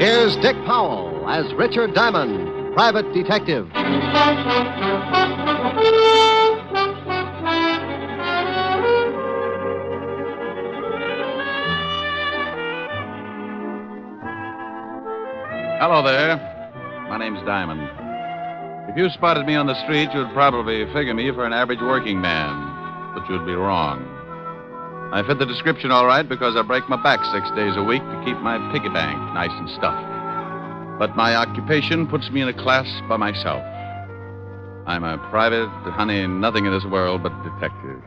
Here's Dick Powell as Richard Diamond, private detective. Hello there. My name's Diamond. If you spotted me on the street, you'd probably figure me for an average working man. But you'd be wrong. I fit the description all right because I break my back 6 days a week to keep my piggy bank nice and stuffed. But my occupation puts me in a class by myself. I'm a private, nothing in this world but detective.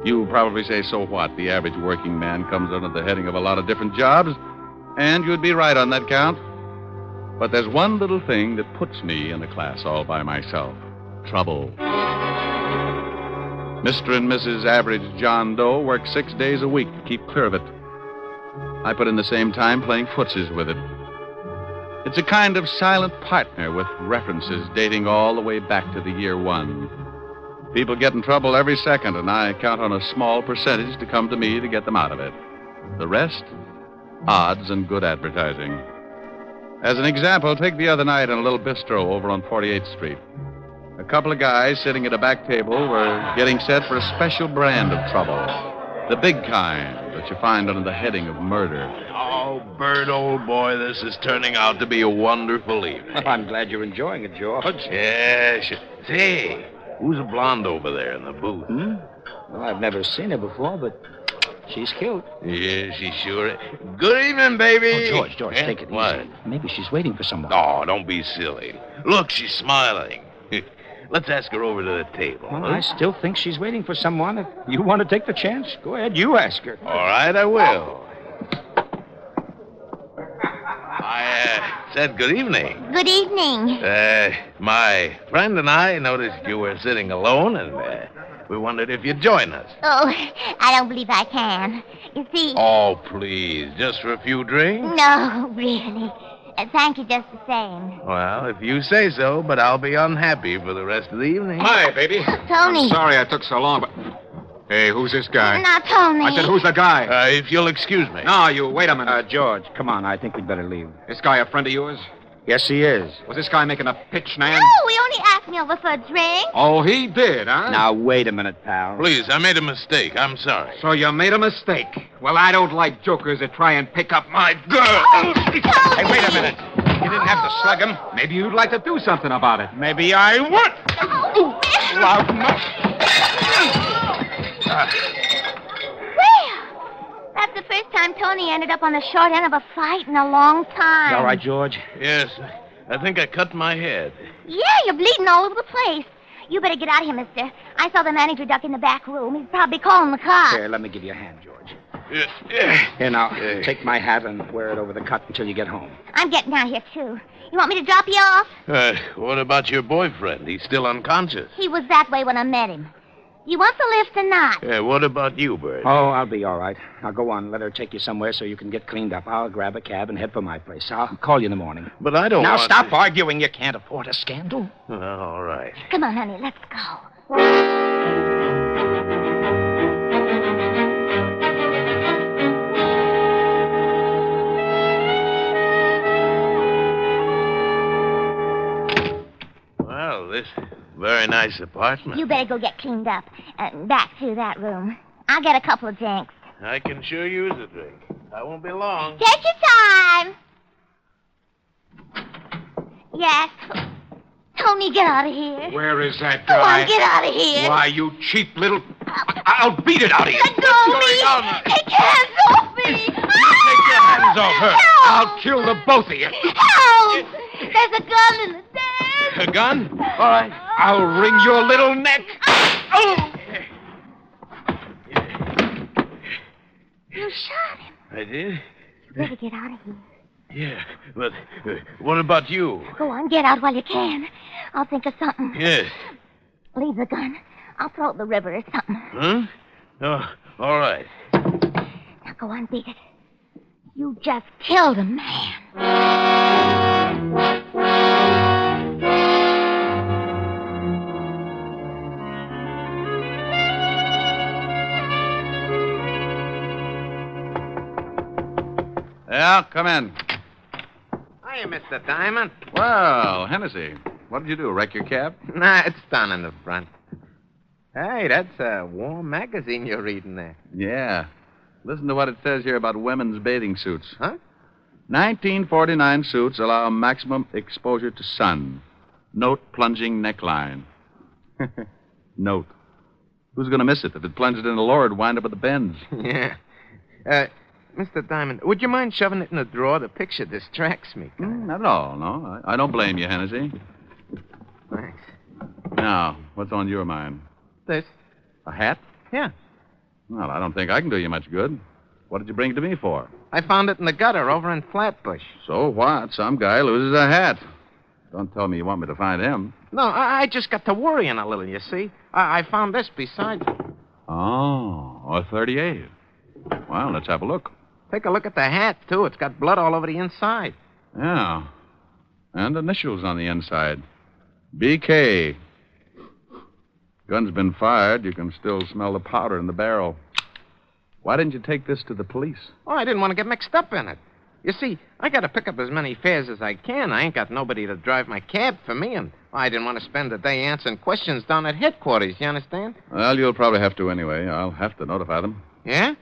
You probably say, so what? The average working man comes under the heading of a lot of different jobs, and you'd be right on that count. But there's one little thing that puts me in a class all by myself. Trouble. Mr. and Mrs. Average John Doe work 6 days a week to keep clear of it. I put in the same time playing footsies with it. It's a kind of silent partner with references dating all the way back to the year one. People get in trouble every second, and I count on a small percentage to come to me to get them out of it. The rest? Odds and good advertising. As an example, take the other night in a little bistro over on 48th Street. A couple of guys sitting at a back table were getting set for a special brand of trouble. The big kind that you find under the heading of murder. Oh, Bert, old boy, this is turning out to be a wonderful evening. Well, I'm glad you're enjoying it, George. Yes. Say, who's a blonde over there in the booth? Well, I've never seen her before, but she's cute. Yeah, she sure is. Good evening, baby. Oh, George, take it easy. What? Maybe she's waiting for someone. Oh, don't be silly. Look, she's smiling. Let's ask her over to the table. Well, I still think she's waiting for someone. If you want to take the chance, go ahead, you ask her. All right, I will. I said good evening. Good evening. My friend and I noticed you were sitting alone, and we wondered if you'd join us. Oh, I don't believe I can. You see... Oh, please, just for a few drinks? No, really. Thank you just the same. Well, if you say so, but I'll be unhappy for the rest of the evening. Hi, baby. Tony. I'm sorry I took so long, but... Hey, who's this guy? Not Tony. I said, who's the guy? If you'll excuse me. No, you wait a minute. George, come on. I think we'd better leave. This guy a friend of yours? Yes, he is. Was this guy making a pitch, Nan? No, he only asked me over for a drink. Oh, he did, huh? Now, wait a minute, pal. Please, I made a mistake. I'm sorry. So you made a mistake. Well, I don't like jokers that try and pick up my girl. Hey, wait a minute. You didn't have to slug him. Maybe you'd like to do something about it. Maybe I would. Loud enough. Well, that's the first time Tony ended up on the short end of a fight in a long time. You all right, George? Yes, I think I cut my head. Yeah, you're bleeding all over the place. You better get out of here, mister. I saw the manager duck in the back room. He's probably calling the cops. Here, let me give you a hand, George. Yeah. Here, now, take my hat and wear it over the cut until you get home. I'm getting out here, too. You want me to drop you off? What about your boyfriend? He's still unconscious. He was that way when I met him. You want the lift or not? What about you, Bert? Oh, I'll be all right. Now, go on. Let her take you somewhere so you can get cleaned up. I'll grab a cab and head for my place. I'll call you in the morning. But I don't Now, want stop to... arguing. You can't afford a scandal. All right. Come on, honey, let's go. Well, this very nice apartment. You better go get cleaned up. Back through that room. I'll get a couple of drinks. I can sure use a drink. I won't be long. Take your time. Yes. Tony, get out of here. Where is that Go guy? on, get out of here. Why, you cheap little... I'll beat it out of you. Let go of me. Take your hands off me. Take your hands off her. Help. I'll kill the both of you. Help. There's a gun in the desk. A gun? All right. I'll wring your little neck. Oh! You shot him. I did? You better get out of here. Yeah, but what about you? Go on, get out while you can. I'll think of something. Yes. Leave the gun. I'll throw it in the river or something. Huh? Oh, all right. Now go on, beat it. You just killed a man. Yeah, come in. Hey, Mr. Diamond. Well, Hennessy, what did you do? Wreck your cab? Nah, it's down in the front. Hey, that's a warm magazine you're reading there. Yeah. Listen to what it says here about women's bathing suits. Huh? 1949 suits allow maximum exposure to sun. Note plunging neckline. Note. Who's going to miss it? If it plunged in the lower, it'd wind up at the bends. Yeah. Mr. Diamond, would you mind shoving it in the drawer? The picture distracts me. Not at all, no. I don't blame you, Hennessy. Thanks. Now, what's on your mind? This? A hat? Yeah. Well, I don't think I can do you much good. What did you bring it to me for? I found it in the gutter over in Flatbush. So what? Some guy loses a hat. Don't tell me you want me to find him. No, I just got to worrying a little, you see. I found this beside it. Oh, a 38. Well, let's have a look. Take a look at the hat, too. It's got blood all over the inside. Yeah. And initials on the inside. BK. Gun's been fired. You can still smell the powder in the barrel. Why didn't you take this to the police? Oh, I didn't want to get mixed up in it. You see, I got to pick up as many fares as I can. I ain't got nobody to drive my cab for me, and I didn't want to spend the day answering questions down at headquarters, you understand? Well, you'll probably have to anyway. I'll have to notify them. Yeah?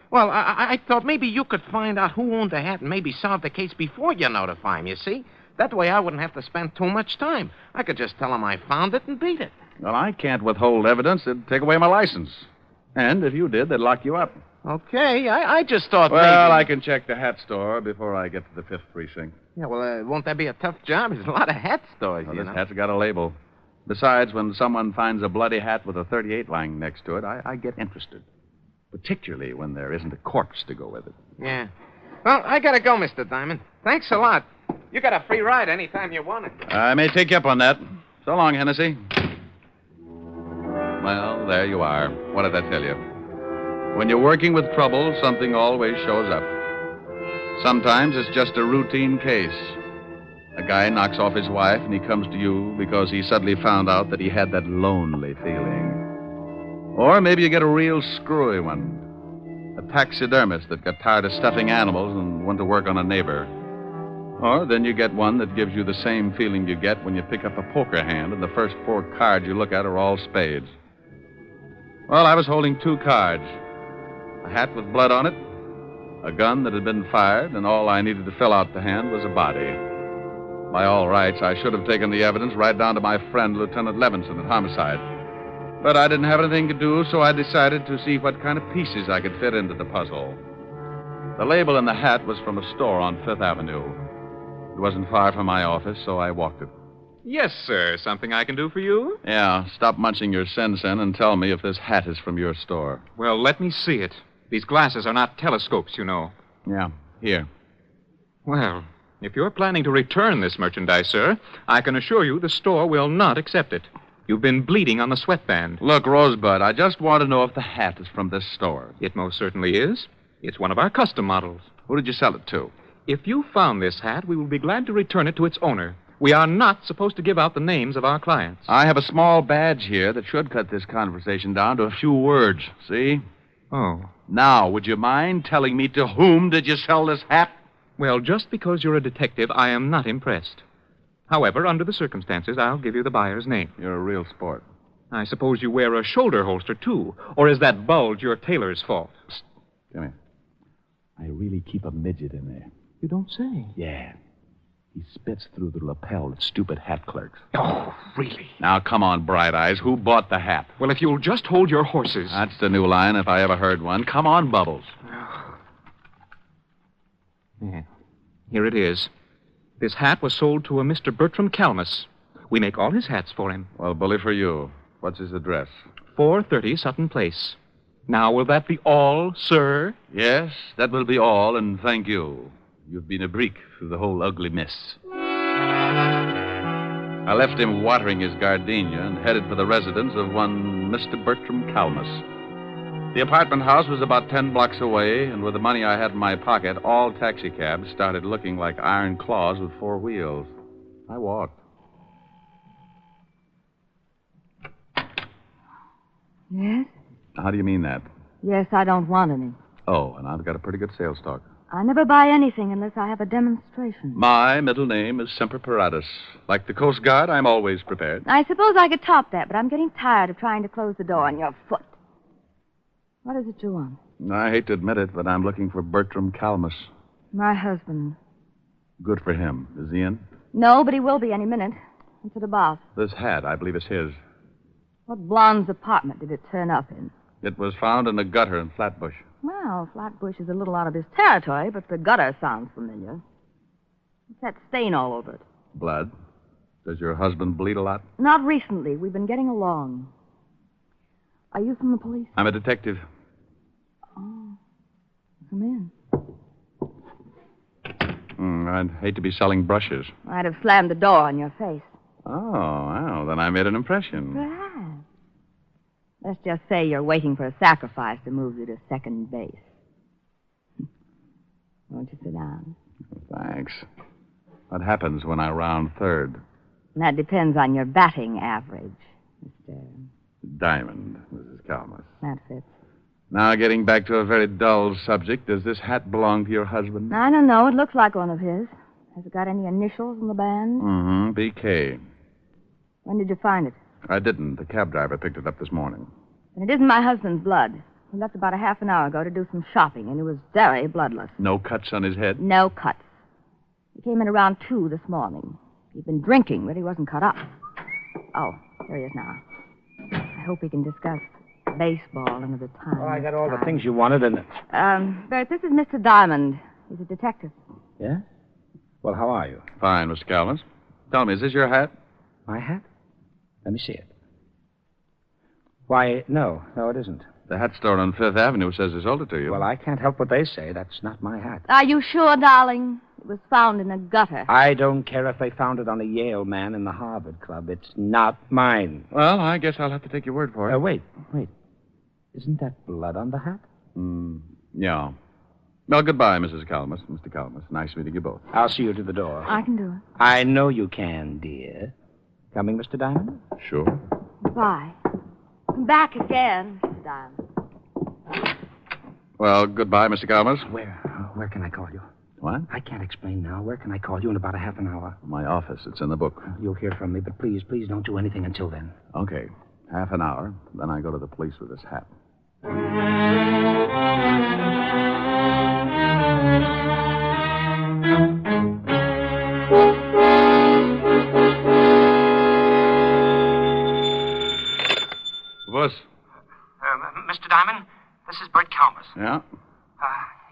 Well, I thought maybe you could find out who owned the hat and maybe solve the case before you notify him, you see? That way I wouldn't have to spend too much time. I could just tell him I found it and beat it. Well, I can't withhold evidence. It'd take away my license. And if you did, they'd lock you up. Okay, I just thought Well, maybe... I can check the hat store before I get to the 5th precinct. Yeah, well, won't that be a tough job? There's a lot of hat stores, Well, you this know. hat's got a label. Besides, when someone finds a bloody hat with a 38 lying next to it, I get interested. Particularly when there isn't a corpse to go with it. Yeah. Well, I gotta go, Mr. Diamond. Thanks a lot. You got a free ride anytime you want it. I may take you up on that. So long, Hennessy. Well, there you are. What did I tell you? When you're working with trouble, something always shows up. Sometimes it's just a routine case. A guy knocks off his wife and he comes to you because he suddenly found out that he had that lonely feeling. Or maybe you get a real screwy one. A taxidermist that got tired of stuffing animals and went to work on a neighbor. Or then you get one that gives you the same feeling you get when you pick up a poker hand and the first 4 cards you look at are all spades. Well, I was holding 2 cards. A hat with blood on it, a gun that had been fired, and all I needed to fill out the hand was a body. By all rights, I should have taken the evidence right down to my friend, Lieutenant Levinson, at homicide. But I didn't have anything to do, so I decided to see what kind of pieces I could fit into the puzzle. The label in the hat was from a store on 5th Avenue. It wasn't far from my office, so I walked it. Yes, sir. Something I can do for you? Yeah, stop munching your sen-sen and tell me if this hat is from your store. Well, let me see it. These glasses are not telescopes, you know. Yeah, here. Well, if you're planning to return this merchandise, sir, I can assure you the store will not accept it. You've been bleeding on the sweatband. Look, Rosebud, I just want to know if the hat is from this store. It most certainly is. It's one of our custom models. Who did you sell it to? If you found this hat, we will be glad to return it to its owner. We are not supposed to give out the names of our clients. I have a small badge here that should cut this conversation down to a few words. See? Oh. Now, would you mind telling me to whom did you sell this hat? Well, just because you're a detective, I am not impressed. However, under the circumstances, I'll give you the buyer's name. You're a real sport. I suppose you wear a shoulder holster, too. Or is that bulge your tailor's fault? Psst. Come here. I really keep a midget in there. You don't say. Yeah. He spits through the lapel at stupid hat clerks. Oh, really? Now, come on, Bright Eyes. Who bought the hat? Well, if you'll just hold your horses. That's the new line, if I ever heard one. Come on, Bubbles. Yeah. Here it is. This hat was sold to a Mr. Bertram Calmus. We make all his hats for him. Well, bully for you. What's his address? 430 Sutton Place. Now, will that be all, sir? Yes, that will be all, and thank you. You've been a brick through the whole ugly mess. I left him watering his gardenia and headed for the residence of one Mr. Bertram Calmus. The apartment house was about 10 blocks away, and with the money I had in my pocket, all taxicabs started looking like iron claws with 4 wheels. I walked. Yes? How do you mean that? Yes, I don't want any. Oh, and I've got a pretty good sales talk. I never buy anything unless I have a demonstration. My middle name is Semper Paratus. Like the Coast Guard, I'm always prepared. I suppose I could top that, but I'm getting tired of trying to close the door on your foot. What is it you want? I hate to admit it, but I'm looking for Bertram Calmus. My husband. Good for him. Is he in? No, but he will be any minute. What's it about? This hat, I believe, is his. What blonde's apartment did it turn up in? It was found in a gutter in Flatbush. Well, Flatbush is a little out of his territory, but the gutter sounds familiar. What's that stain all over it? Blood. Does your husband bleed a lot? Not recently. We've been getting along. Are you from the police? I'm a detective. Oh. Come in. I'd hate to be selling brushes. I'd have slammed the door on your face. Oh, well, then I made an impression. Perhaps. Let's just say you're waiting for a sacrifice to move you to second base. Won't you sit down? Thanks. What happens when I round third? That depends on your batting average, Mr. Diamond, Mrs. Calmus. That fits. Now, getting back to a very dull subject, does this hat belong to your husband? I don't know. It looks like one of his. Has it got any initials in the band? Mm-hmm. BK. When did you find it? I didn't. The cab driver picked it up this morning. And it isn't my husband's blood. He left about a half an hour ago to do some shopping, and he was very bloodless. No cuts on his head? No cuts. He came in around 2 this morning. He'd been drinking, but he wasn't cut up. Oh, here he is now. I hope we can discuss baseball another time. Well, I got all the things you wanted, and... Bert, this is Mr. Diamond. He's a detective. Yeah? Well, how are you? Fine, Mr. Calmus. Tell me, is this your hat? My hat? Let me see it. Why, no, it isn't. The hat store on Fifth Avenue says they sold it to you. Well, I can't help what they say. That's not my hat. Are you sure, darling? It was found in a gutter. I don't care if they found it on a Yale man in the Harvard Club. It's not mine. Well, I guess I'll have to take your word for it. Wait. Isn't that blood on the hat? Yeah. Well, goodbye, Mrs. Calmus. Mr. Calmus, nice meeting you both. I'll see you to the door. I can do it. I know you can, dear. Coming, Mr. Diamond? Sure. Goodbye. Come back again, Mr. Diamond. Well, goodbye, Mr. Calmus. Where can I call you? What? I can't explain now. Where can I call you in about a half an hour? My office. It's in the book. You'll hear from me, but please don't do anything until then. Okay. Half an hour. Then I go to the police with this hat. Puss. Mr. Diamond, this is Bert Calmus. Yeah?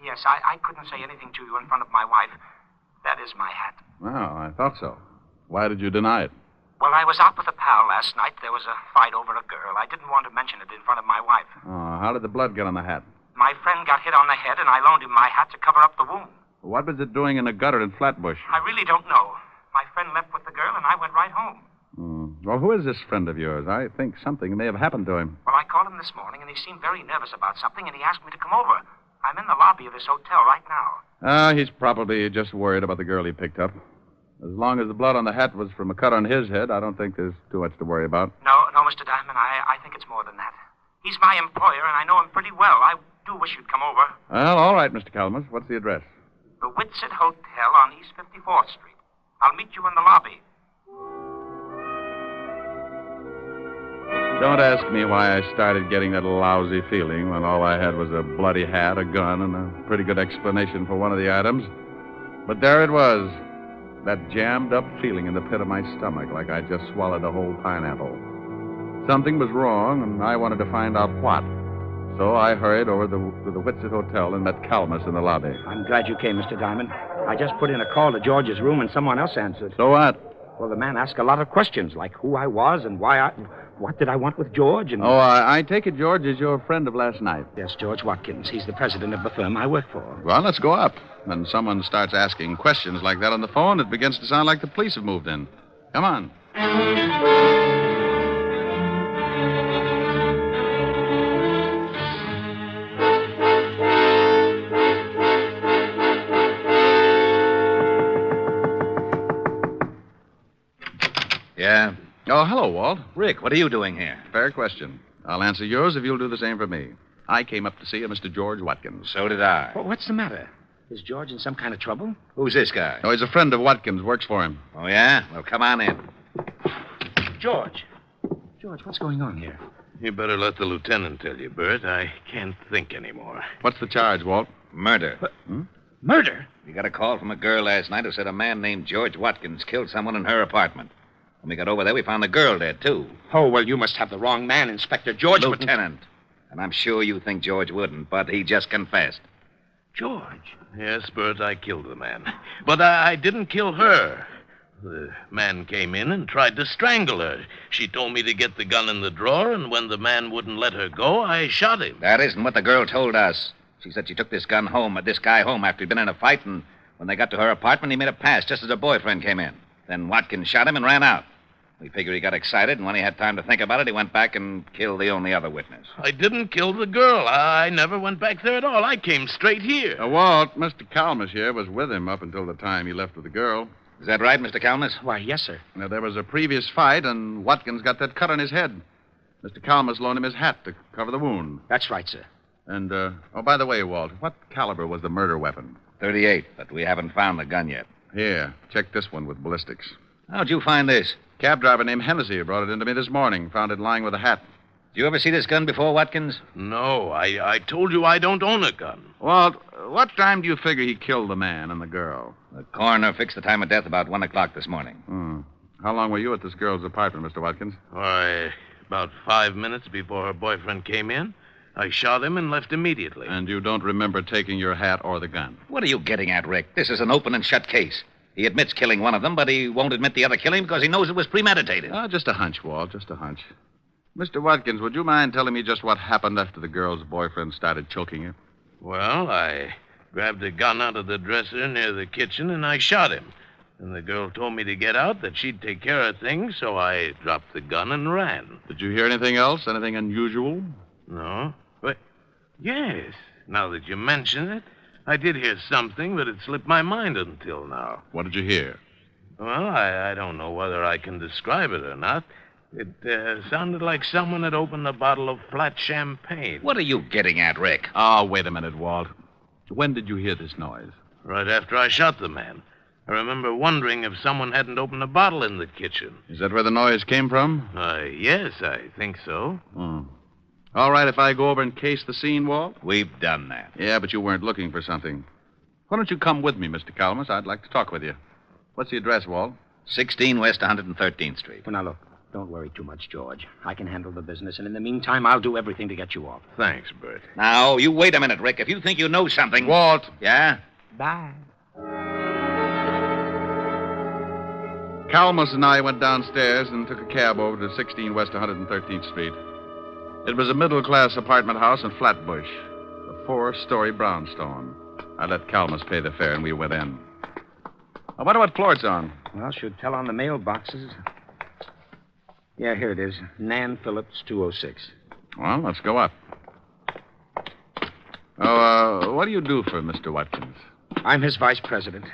Yes, I couldn't say anything to you in front of my wife. That is my hat. Well, I thought so. Why did you deny it? Well, I was out with a pal last night. There was a fight over a girl. I didn't want to mention it in front of my wife. Oh, how did the blood get on the hat? My friend got hit on the head, and I loaned him my hat to cover up the wound. What was it doing in a gutter in Flatbush? I really don't know. My friend left with the girl, and I went right home. Well, who is this friend of yours? I think something may have happened to him. Well, I called him this morning, and he seemed very nervous about something, and he asked me to come over. I'm in the lobby of this hotel right now. He's probably just worried about the girl he picked up. As long as the blood on the hat was from a cut on his head, I don't think there's too much to worry about. No, Mr. Diamond, I think it's more than that. He's my employer, and I know him pretty well. I do wish you'd come over. Well, all right, Mr. Calmus. What's the address? The Whitsett Hotel on East 54th Street. I'll meet you in the lobby. Don't ask me why I started getting that lousy feeling when all I had was a bloody hat, a gun, and a pretty good explanation for one of the items. But there it was, that jammed-up feeling in the pit of my stomach, like I just swallowed a whole pineapple. Something was wrong, and I wanted to find out what. So I hurried over to the Whitsett Hotel and met Calmus in the lobby. I'm glad you came, Mr. Diamond. I just put in a call to George's room, and someone else answered. So what? Well, the man asked a lot of questions, like who I was and what did I want with George, and... Oh, I take it George is your friend of last night. Yes, George Watkins. He's the president of the firm I work for. Well, let's go up. When someone starts asking questions like that on the phone, it begins to sound like the police have moved in. Come on. Yeah? Oh, hello, Walt. Rick, what are you doing here? Fair question. I'll answer yours if you'll do the same for me. I came up to see a Mr. George Watkins. So did I. Well, what's the matter? Is George in some kind of trouble? Who's this guy? Oh, he's a friend of Watkins, works for him. Oh, yeah? Well, come on in. George. George, what's going on here? You better let the lieutenant tell you, Bert. I can't think anymore. What's the charge, Walt? Murder. Murder? We got a call from a girl last night who said a man named George Watkins killed someone in her apartment. When we got over there, we found the girl dead, too. Oh, well, you must have the wrong man, Inspector. George wouldn't- Lieutenant. And I'm sure you think George wouldn't, but he just confessed. George? Yes, Bert, I killed the man. But I didn't kill her. The man came in and tried to strangle her. She told me to get the gun in the drawer, and when the man wouldn't let her go, I shot him. That isn't what the girl told us. She said she took this guy home after he'd been in a fight, and when they got to her apartment, he made a pass just as her boyfriend came in. Then Watkins shot him and ran out. We figured he got excited, and when he had time to think about it, he went back and killed the only other witness. I didn't kill the girl. I never went back there at all. I came straight here. Walt, Mr. Calmus here was with him up until the time he left with the girl. Is that right, Mr. Calmus? Why, yes, sir. Now, there was a previous fight, and Watkins got that cut on his head. Mr. Calmus loaned him his hat to cover the wound. That's right, sir. And, by the way, Walt, what caliber was the murder weapon? .38, but we haven't found the gun yet. Here, check this one with ballistics. How'd you find this? Cab driver named Hennessy brought it into me this morning. Found it lying with a hat. Did you ever see this gun before, Watkins? No, I told you I don't own a gun. Walt, what time do you figure he killed the man and the girl? The coroner fixed the time of death about 1 o'clock this morning. How long were you at this girl's apartment, Mr. Watkins? Why, about 5 minutes before her boyfriend came in. I shot him and left immediately. And you don't remember taking your hat or the gun? What are you getting at, Rick? This is an open and shut case. He admits killing one of them, but he won't admit the other killing because he knows it was premeditated. Just a hunch, Walt, just a hunch. Mr. Watkins, would you mind telling me just what happened after the girl's boyfriend started choking her? Well, I grabbed a gun out of the dresser near the kitchen and I shot him. And the girl told me to get out, that she'd take care of things, so I dropped the gun and ran. Did you hear anything else? Anything unusual? No. But, yes, now that you mention it, I did hear something, but it slipped my mind until now. What did you hear? Well, I don't know whether I can describe it or not. It sounded like someone had opened a bottle of flat champagne. What are you getting at, Rick? Oh, wait a minute, Walt. When did you hear this noise? Right after I shot the man. I remember wondering if someone hadn't opened a bottle in the kitchen. Is that where the noise came from? Yes, I think so. All right, if I go over and case the scene, Walt? We've done that. Yeah, but you weren't looking for something. Why don't you come with me, Mr. Calmus? I'd like to talk with you. What's the address, Walt? 16 West 113th Street. Well, now, look, don't worry too much, George. I can handle the business, and in the meantime, I'll do everything to get you off. Thanks, Bert. Now, you wait a minute, Rick. If you think you know something... Walt! Yeah? Bye. Calmus and I went downstairs and took a cab over to 16 West 113th Street. It was a middle-class apartment house in Flatbush, a 4-story brownstone. I let Calmus pay the fare, and we went in. I wonder what floor it's on. Well, should tell on the mailboxes. Yeah, here it is. Nan Phillips, 206. Well, let's go up. Oh, what do you do for Mr. Watkins? I'm his vice president.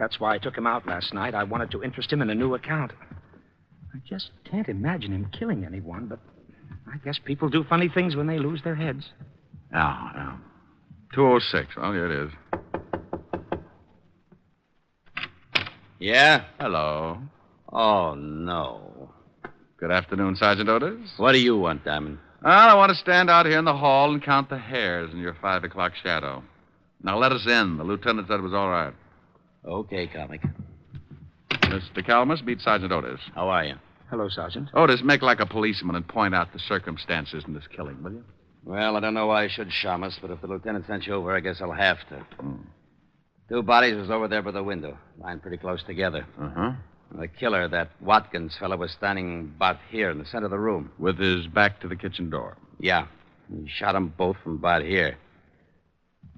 That's why I took him out last night. I wanted to interest him in a new account. I just can't imagine him killing anyone, but I guess people do funny things when they lose their heads. No. 206. Oh, here it is. Yeah? Hello. Oh, no. Good afternoon, Sergeant Otis. What do you want, Diamond? Well, I want to stand out here in the hall and count the hairs in your 5 o'clock shadow. Now, let us in. The lieutenant said it was all right. Okay, comic. Mr. Calmus, meet Sergeant Otis. How are you? Hello, Sergeant. Otis, make like a policeman and point out the circumstances in this killing, will you? Well, I don't know why I should, Shamus, but if the lieutenant sent you over, I guess I'll have to. 2 bodies was over there by the window, lying pretty close together. Uh-huh. The killer, that Watkins fellow, was standing about here in the center of the room. With his back to the kitchen door. Yeah. He shot them both from about here.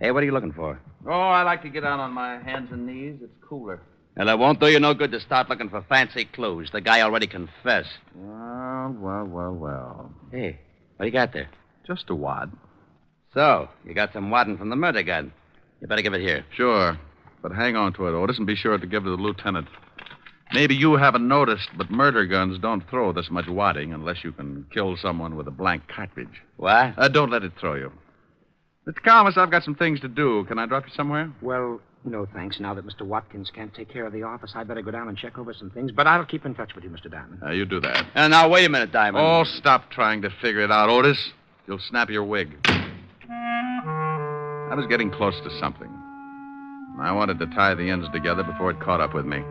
Hey, what are you looking for? Oh, I like to get down on my hands and knees. It's cooler. Well, it won't do you no good to start looking for fancy clues. The guy already confessed. Well. Hey, what do you got there? Just a wad. So, you got some wadding from the murder gun. You better give it here. Sure. But hang on to it, Otis, and be sure to give it to the lieutenant. Maybe you haven't noticed, but murder guns don't throw this much wadding unless you can kill someone with a blank cartridge. What? Don't let it throw you. Mr. Calmus, I've got some things to do. Can I drop you somewhere? Well, no, thanks. Now that Mr. Watkins can't take care of the office, I'd better go down and check over some things. But I'll keep in touch with you, Mr. Diamond. You do that. Now, wait a minute, Diamond. Oh, stop trying to figure it out, Otis. You'll snap your wig. I was getting close to something. I wanted to tie the ends together before it caught up with me.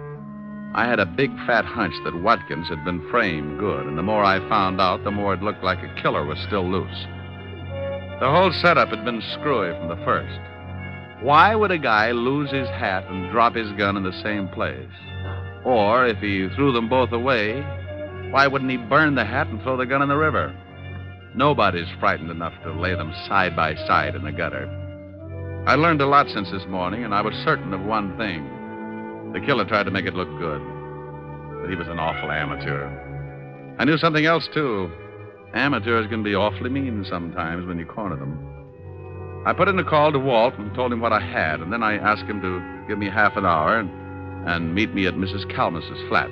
I had a big, fat hunch that Watkins had been framed good, and the more I found out, the more it looked like a killer was still loose. The whole setup had been screwy from the first. Why would a guy lose his hat and drop his gun in the same place? Or, if he threw them both away, why wouldn't he burn the hat and throw the gun in the river? Nobody's frightened enough to lay them side by side in the gutter. I learned a lot since this morning, and I was certain of one thing. The killer tried to make it look good, but he was an awful amateur. I knew something else, too. Amateurs can be awfully mean sometimes when you corner them. I put in a call to Walt and told him what I had, and then I asked him to give me half an hour and meet me at Mrs. Calmus's flat.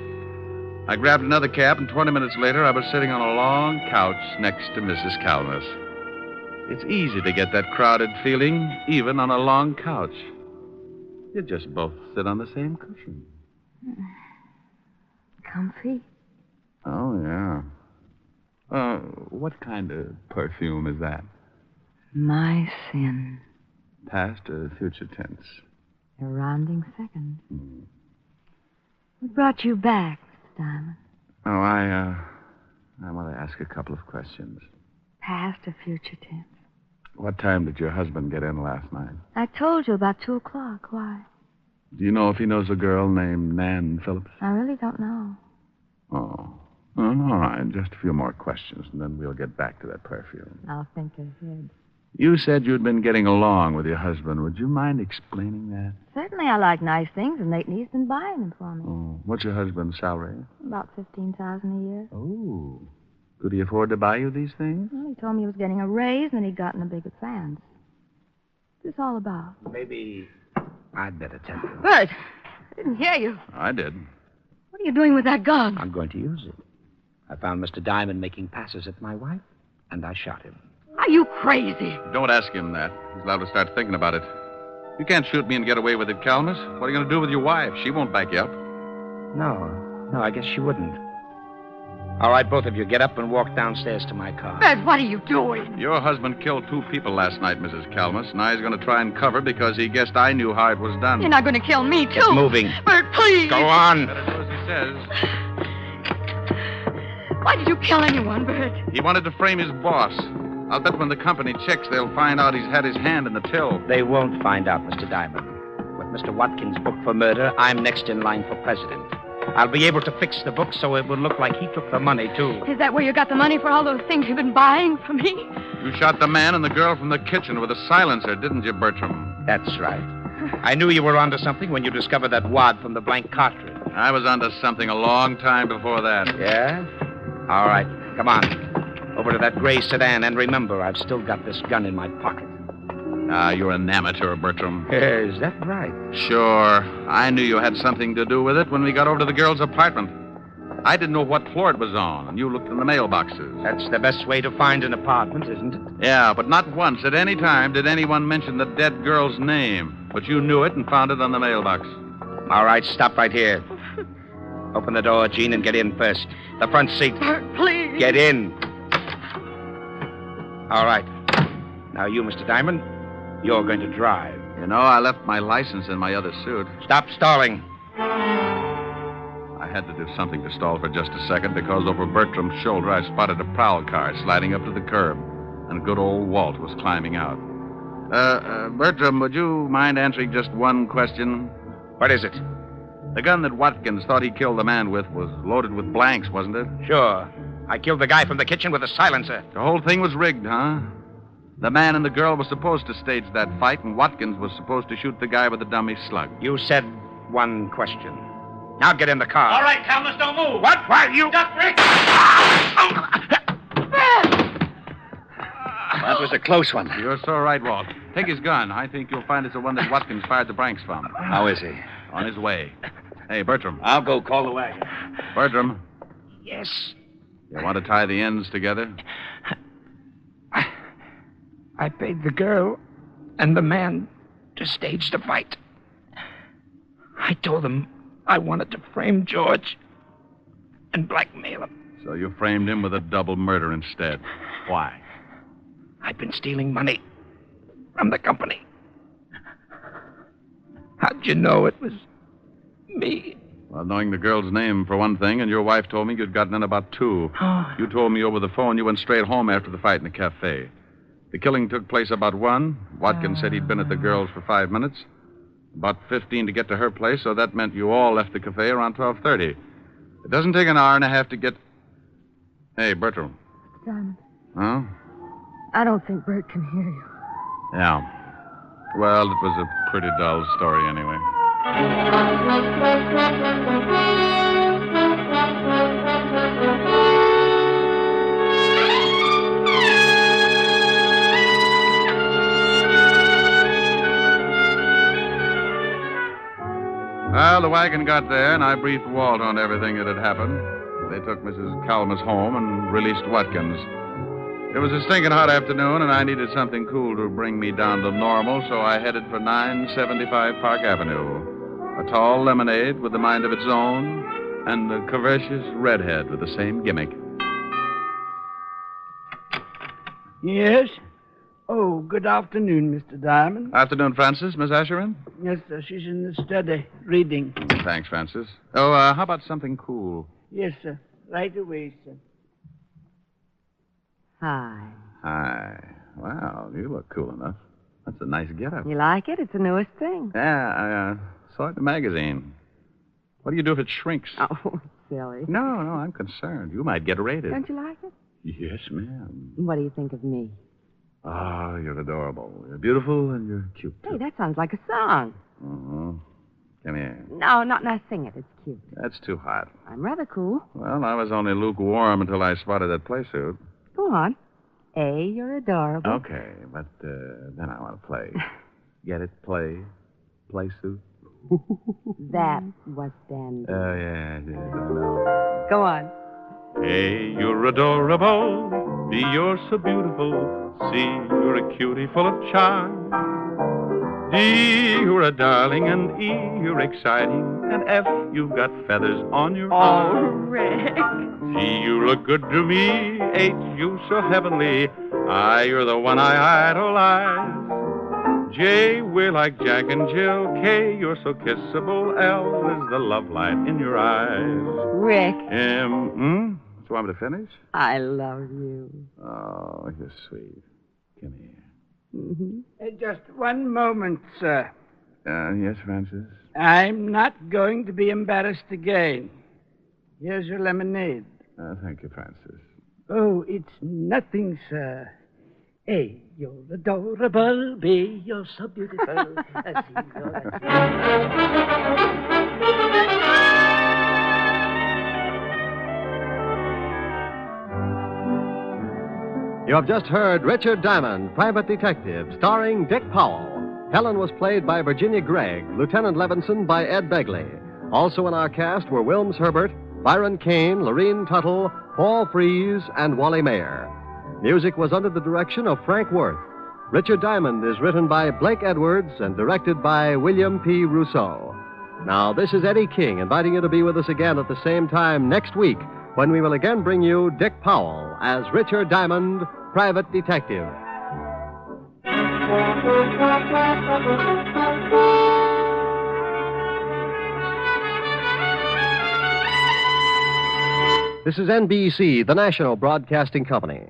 I grabbed another cab, and 20 minutes later, I was sitting on a long couch next to Mrs. Calmus. It's easy to get that crowded feeling, even on a long couch. You just both sit on the same cushion. Comfy? Oh, yeah. What kind of perfume is that? My sin. Past or future tense? A rounding second. What brought you back, Mr. Diamond? Oh, I want to ask a couple of questions. Past or future tense? What time did your husband get in last night? I told you about 2 o'clock. Why? Do you know if he knows a girl named Nan Phillips? I really don't know. Oh. All right. Just a few more questions, and then we'll get back to that perfume. I'll think ahead. You said you'd been getting along with your husband. Would you mind explaining that? Certainly I like nice things, and lately he's been buying them for me. Oh. What's your husband's salary? About $15,000 a year. Oh. Could he afford to buy you these things? Well, he told me he was getting a raise and that he'd gotten a big advance. What's this all about? Maybe I'd better tell you. Bert, I didn't hear you. I did. What are you doing with that gun? I'm going to use it. I found Mr. Diamond making passes at my wife, and I shot him. Are you crazy? Don't ask him that. He's allowed to start thinking about it. You can't shoot me and get away with it, Calmus. What are you going to do with your wife? She won't back you up. No, I guess she wouldn't. All right, both of you, get up and walk downstairs to my car. Bert, what are you doing? Your husband killed 2 people last night, Mrs. Calmus. Now he's going to try and cover because he guessed I knew how it was done. You're not going to kill me, too. Get moving. Bert, please. Go on. Better do as he says. Why did you kill anyone, Bert? He wanted to frame his boss. I'll bet when the company checks, they'll find out he's had his hand in the till. They won't find out, Mr. Diamond. With Mr. Watkins' book for murder, I'm next in line for president. I'll be able to fix the book so it will look like he took the money, too. Is that where you got the money for all those things you've been buying for me? You shot the man and the girl from the kitchen with a silencer, didn't you, Bertram? That's right. I knew you were onto something when you discovered that wad from the blank cartridge. I was onto something a long time before that. Yeah? All right. Come on. Over to that gray sedan, and remember, I've still got this gun in my pocket. You're an amateur, Bertram. Is that right? Sure. I knew you had something to do with it when we got over to the girl's apartment. I didn't know what floor it was on, and you looked in the mailboxes. That's the best way to find an apartment, isn't it? Yeah, but not once at any time did anyone mention the dead girl's name. But you knew it and found it on the mailbox. All right, stop right here. Open the door, Gene, and get in first. The front seat. Bert, please. Get in. All right. Now you, Mr. Diamond, you're going to drive. You know, I left my license in my other suit. Stop stalling. I had to do something to stall for just a second because over Bertram's shoulder I spotted a prowl car sliding up to the curb, and good old Walt was climbing out. Bertram, would you mind answering just one question? What is it? The gun that Watkins thought he killed the man with was loaded with blanks, wasn't it? Sure. I killed the guy from the kitchen with a silencer. The whole thing was rigged, huh? The man and the girl were supposed to stage that fight, and Watkins was supposed to shoot the guy with the dummy slug. You said one question. Now get in the car. All right, Calmus, don't move. What? Why, you... Duck, Rick. That was a close one. You're so right, Walt. Take his gun. I think you'll find it's the one that Watkins fired the blanks from. How is he? On his way. Hey, Bertram. I'll go call the wagon. Bertram, Yes. you want to tie the ends together? I paid the girl and the man to stage the fight. I told them I wanted to frame George and blackmail him. So you framed him with a double murder instead. Why? I'd been stealing money from the company. How'd you know it was me? Well, knowing the girl's name, for one thing, and your wife told me you'd gotten in about 2. You told me over the phone you went straight home after the fight in the cafe. The killing took place about 1. Watkins said he'd been at the girl's for 5 minutes. About 15 to get to her place, so that meant you all left the cafe around 12:30. It doesn't take an hour and a half to get... Hey, Bertram. Diamond, Huh? I don't think Bert can hear you. Yeah. Well, it was a pretty dull story anyway. Well, the wagon got there, and I briefed Walt on everything that had happened. They took Mrs. Calamus home and released Watkins. It was a stinking hot afternoon, and I needed something cool to bring me down to normal, so I headed for 975 Park Avenue. A tall lemonade with a mind of its own, and a curvaceous redhead with the same gimmick. Yes? Oh, good afternoon, Mr. Diamond. Afternoon, Francis. Miss Asherin? Yes, sir. She's in the study, reading. Thanks, Francis. Oh, how about something cool? Yes, sir. Right away, sir. Hi. Hi. Wow, you look cool enough. That's a nice getup. You like it? It's the newest thing. Yeah, I saw it in the magazine. What do you do if it shrinks? Oh, silly. No, I'm concerned. You might get raided. Don't you like it? Yes, ma'am. What do you think of me? Oh, you're adorable. You're beautiful and you're cute. Hey, that sounds like a song. Uh-huh. Come here. No, not sing it. It's cute. That's too hot. I'm rather cool. Well, I was only lukewarm until I spotted that play suit. Go on. A, you're adorable. Okay, but then I want to play. Get it? Play suit? That was then. Oh, yeah, I know. Go on. Hey, you're adorable. B, you're so beautiful. C, you're a cutie full of charm. D, you're a darling. And E, you're exciting. And F, you've got feathers on your arm. Oh, Rick. G, you look good to me. H, you so heavenly. I, you're the one I idolize. J, we're like Jack and Jill. K, you're so kissable. L is the love light in your eyes. Rick. M, do you want me to finish? I love you. Oh, you're sweet. Come here. Mm-hmm. Just one moment, sir. Yes, Francis? I'm not going to be embarrassed again. Here's your lemonade. Thank you, Francis. Oh, it's nothing, sir. A, you're adorable. B, you're so beautiful. C, You have just heard Richard Diamond, Private Detective, starring Dick Powell. Helen was played by Virginia Gregg, Lieutenant Levinson by Ed Begley. Also in our cast were Wilms Herbert, Byron Kane, Lorene Tuttle, Paul Frees, and Wally Mayer. Music was under the direction of Frank Worth. Richard Diamond is written by Blake Edwards and directed by William P. Rousseau. Now, this is Eddie King inviting you to be with us again at the same time next week when we will again bring you Dick Powell as Richard Diamond, Private Detective. This is NBC, the national broadcasting company.